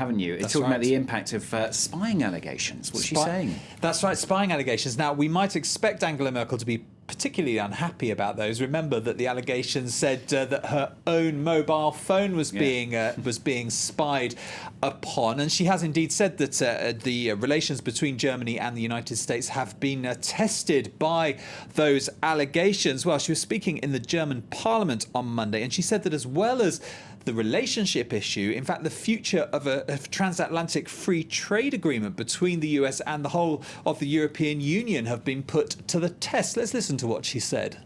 haven't you? It's talking about the impact of spying allegations. What's she saying? That's right, spying allegations. Now, we might expect Angela Merkel to be particularly unhappy about those. Remember that the allegations said that her own mobile phone was being spied upon, and she has indeed said that the relations between Germany and the United States have been tested by those allegations. Well, she was speaking in the German Parliament on Monday, and she said that as well as the relationship issue, in fact, the future of a transatlantic free trade agreement between the US and the whole of the European Union have been put to the test. Let's listen to what she said.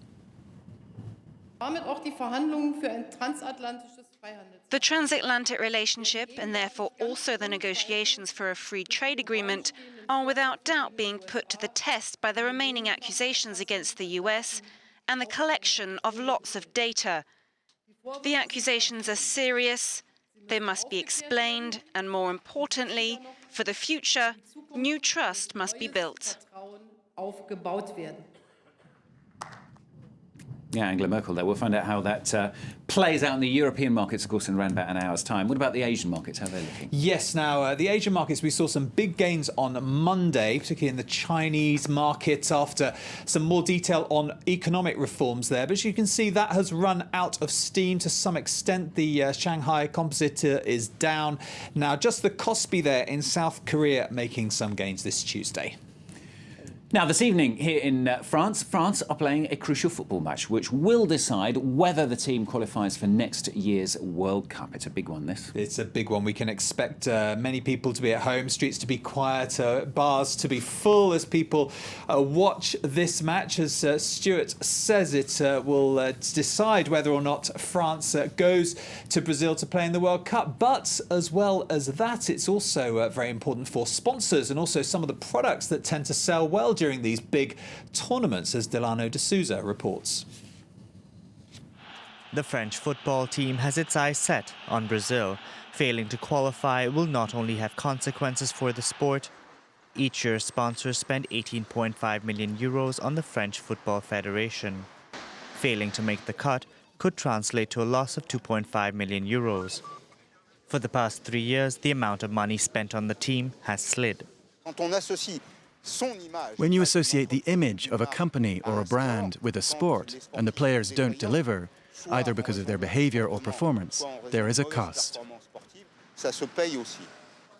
The transatlantic relationship, and therefore also the negotiations for a free trade agreement, are without doubt being put to the test by the remaining accusations against the US and the collection of lots of data. The accusations are serious, they must be explained, and more importantly, for the future, new trust must be built. Yeah, Angela Merkel there. We'll find out how that plays out in the European markets, of course, in around about an hour's time. What about the Asian markets? How are they looking? Yes, now, the Asian markets, we saw some big gains on Monday, particularly in the Chinese market after some more detail on economic reforms there. But as you can see, that has run out of steam to some extent. The Shanghai Composite is down. Now, just the Kospi there in South Korea making some gains this Tuesday. Now, this evening here in France are playing a crucial football match which will decide whether the team qualifies for next year's World Cup. It's a big one, this. It's a big one. We can expect many people to be at home, streets to be quiet, bars to be full as people watch this match. As Stuart says, it will decide whether or not France goes to Brazil to play in the World Cup. But as well as that, it's also very important for sponsors and also some of the products that tend to sell well during these big tournaments, as Delano de Souza reports. The French football team has its eyes set on Brazil. Failing to qualify will not only have consequences for the sport. Each year, sponsors spend 18.5 million euros on the French Football Federation. Failing to make the cut could translate to a loss of 2.5 million euros. For the past 3 years, the amount of money spent on the team has slid. When you associate the image of a company or a brand with a sport and the players don't deliver, either because of their behavior or performance, there is a cost.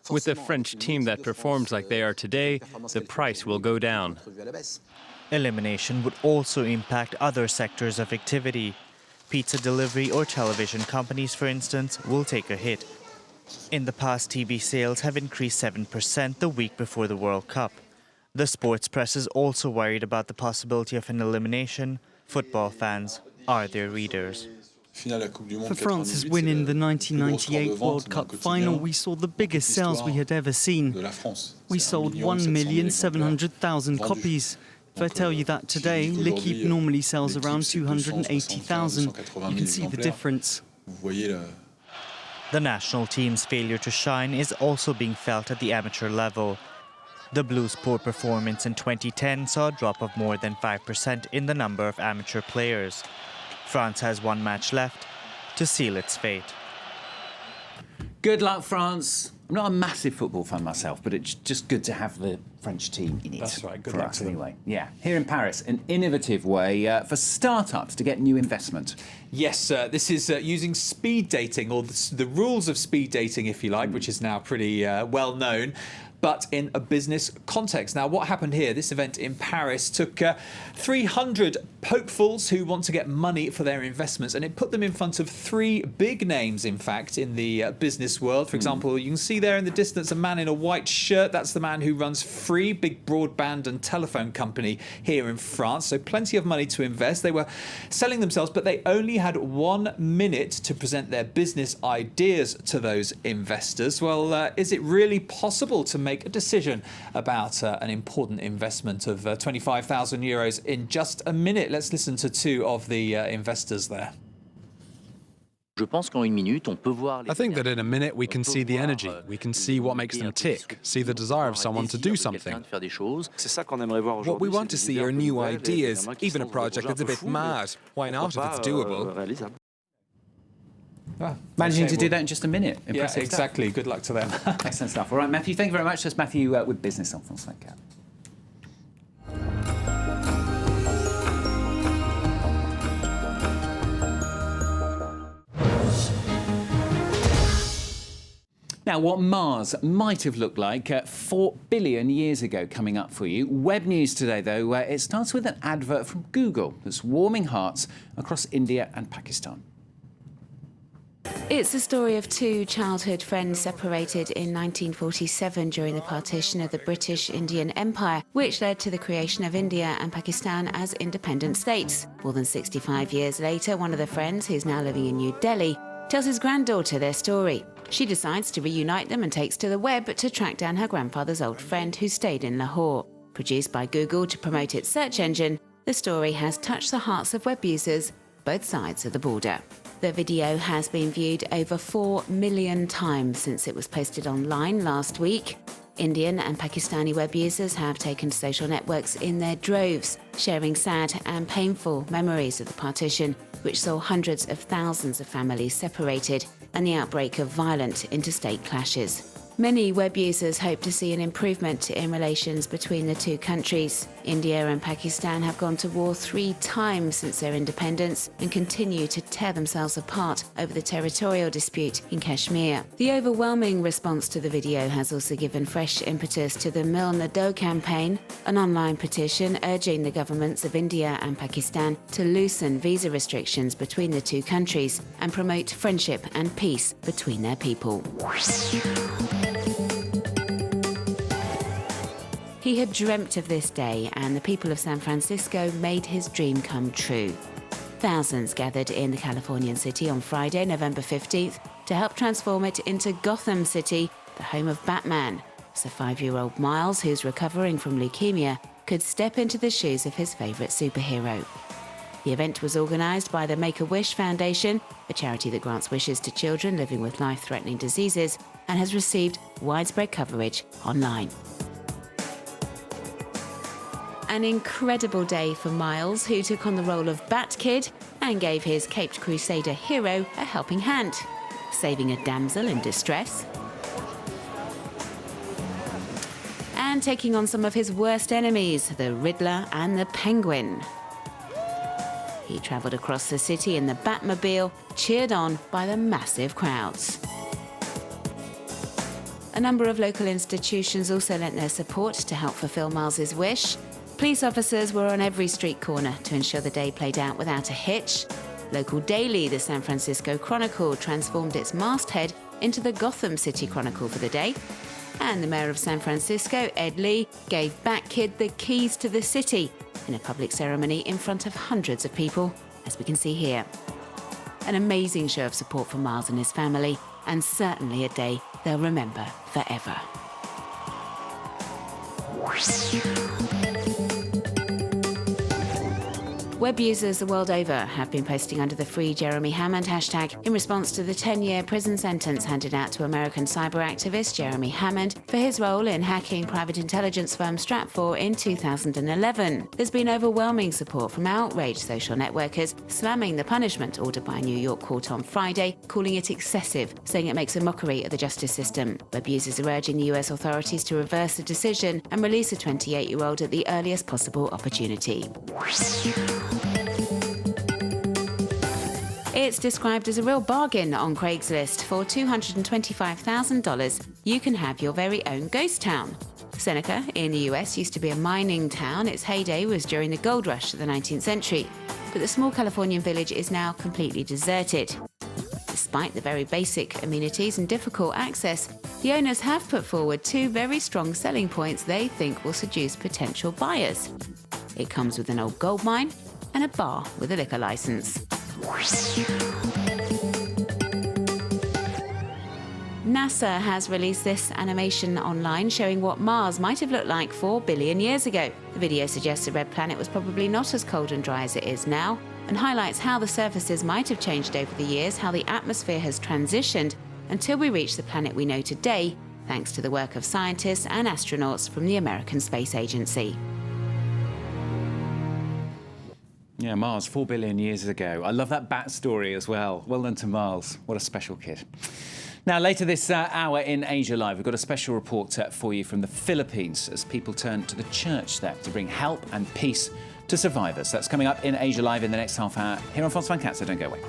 With a French team that performs like they are today, the price will go down. Elimination would also impact other sectors of activity. Pizza delivery or television companies, for instance, will take a hit. In the past, TV sales have increased 7% the week before the World Cup. The sports press is also worried about the possibility of an elimination. Football fans are their readers. For France's win in the 1998 World Cup final, we saw the biggest sales we had ever seen. We sold 1,700,000 copies. If I tell you that today, L'Équipe normally sells around 280,000. You can see the difference. The national team's failure to shine is also being felt at the amateur level. The Blues' poor performance in 2010 saw a drop of more than 5% in the number of amateur players. France has one match left to seal its fate. Good luck, France. I'm not a massive football fan myself, but it's just good to have the French team in it. That's right. Good for luck us to them. anyway. Yeah, here in Paris, an innovative way for startups to get new investment. Yes, this is using speed dating, or the rules of speed dating, if you like, which is now pretty well known, but in a business context. Now, what happened here? This event in Paris took 300 hopefuls who want to get money for their investments, and it put them in front of three big names, in fact, in the business world. For example, you can see there in the distance a man in a white shirt. That's the man who runs Free, big broadband and telephone company here in France. So plenty of money to invest. They were selling themselves, but they only had 1 minute to present their business ideas to those investors. Well, is it really possible to make a decision about an important investment of 25,000 euros in just a minute? Let's listen to two of the investors there. I think that in a minute we can see the energy, we can see what makes them tick, see the desire of someone to do something. What we want to see are new ideas, even a project that's a bit mad. Why not if it's doable? Managing to do that in just a minute. Impressive Yeah, exactly. Good luck to them. Excellent stuff. All right, Matthew, thank you very much. That's Matthew with Business on France 24. Now, what Mars might have looked like 4 billion years ago coming up for you. Web news today, though, it starts with an advert from Google that's warming hearts across India and Pakistan. It's the story of two childhood friends separated in 1947 during the partition of the British Indian Empire, which led to the creation of India and Pakistan as independent states. More than 65 years later, one of the friends, who's now living in New Delhi, tells his granddaughter their story. She decides to reunite them and takes to the web to track down her grandfather's old friend who stayed in Lahore. Produced by Google to promote its search engine, the story has touched the hearts of web users both sides of the border. The video has been viewed over 4 million times since it was posted online last week. Indian and Pakistani web users have taken to social networks in their droves, sharing sad and painful memories of the partition, which saw hundreds of thousands of families separated and the outbreak of violent interstate clashes. Many web users hope to see an improvement in relations between the two countries. India and Pakistan have gone to war 3 times since their independence and continue to tear themselves apart over the territorial dispute in Kashmir. The overwhelming response to the video has also given fresh impetus to the Mil Na Do campaign, an online petition urging the governments of India and Pakistan to loosen visa restrictions between the two countries and promote friendship and peace between their people. He had dreamt of this day, and the people of San Francisco made his dream come true. Thousands gathered in the Californian city on Friday, November 15th, to help transform it into Gotham City, the home of Batman, so 5-year-old Miles, who's recovering from leukemia, could step into the shoes of his favourite superhero. The event was organised by the Make-A-Wish Foundation, a charity that grants wishes to children living with life-threatening diseases, and has received widespread coverage online. An incredible day for Miles, who took on the role of Bat-Kid and gave his caped crusader hero a helping hand, saving a damsel in distress and taking on some of his worst enemies, the Riddler and the Penguin. He travelled across the city in the Batmobile, cheered on by the massive crowds. A number of local institutions also lent their support to help fulfil Miles's wish. Police officers were on every street corner to ensure the day played out without a hitch. Local daily, the San Francisco Chronicle, transformed its masthead into the Gotham City Chronicle for the day. And the mayor of San Francisco, Ed Lee, gave Bat-Kid the keys to the city in a public ceremony in front of hundreds of people, as we can see here. An amazing show of support for Miles and his family, and certainly a day they'll remember forever. Web users the world over have been posting under the Free Jeremy Hammond hashtag in response to the 10-year prison sentence handed out to American cyber activist Jeremy Hammond for his role in hacking private intelligence firm Stratfor in 2011. There's been overwhelming support from outraged social networkers, slamming the punishment ordered by a New York court on Friday, calling it excessive, saying it makes a mockery of the justice system. Web users are urging the US authorities to reverse the decision and release a 28-year-old at the earliest possible opportunity. It's described as a real bargain on Craigslist. For $225,000, you can have your very own ghost town. Seneca in the US used to be a mining town. Its heyday was during the gold rush of the 19th century. But the small Californian village is now completely deserted. Despite the very basic amenities and difficult access, the owners have put forward 2 very strong selling points they think will seduce potential buyers. It comes with an old gold mine and a bar with a liquor license. NASA has released this animation online showing what Mars might have looked like 4 billion years ago. The video suggests the red planet was probably not as cold and dry as it is now, and highlights how the surfaces might have changed over the years, how the atmosphere has transitioned until we reach the planet we know today, thanks to the work of scientists and astronauts from the American Space Agency. Yeah, Mars, 4 billion years ago. I love that bat story as well. Well done to Mars. What a special kid. Now, later this hour in Asia Live, we've got a special report for you from the Philippines as people turn to the church there to bring help and peace to survivors. That's coming up in Asia Live in the next half hour here on France 24, so don't go away.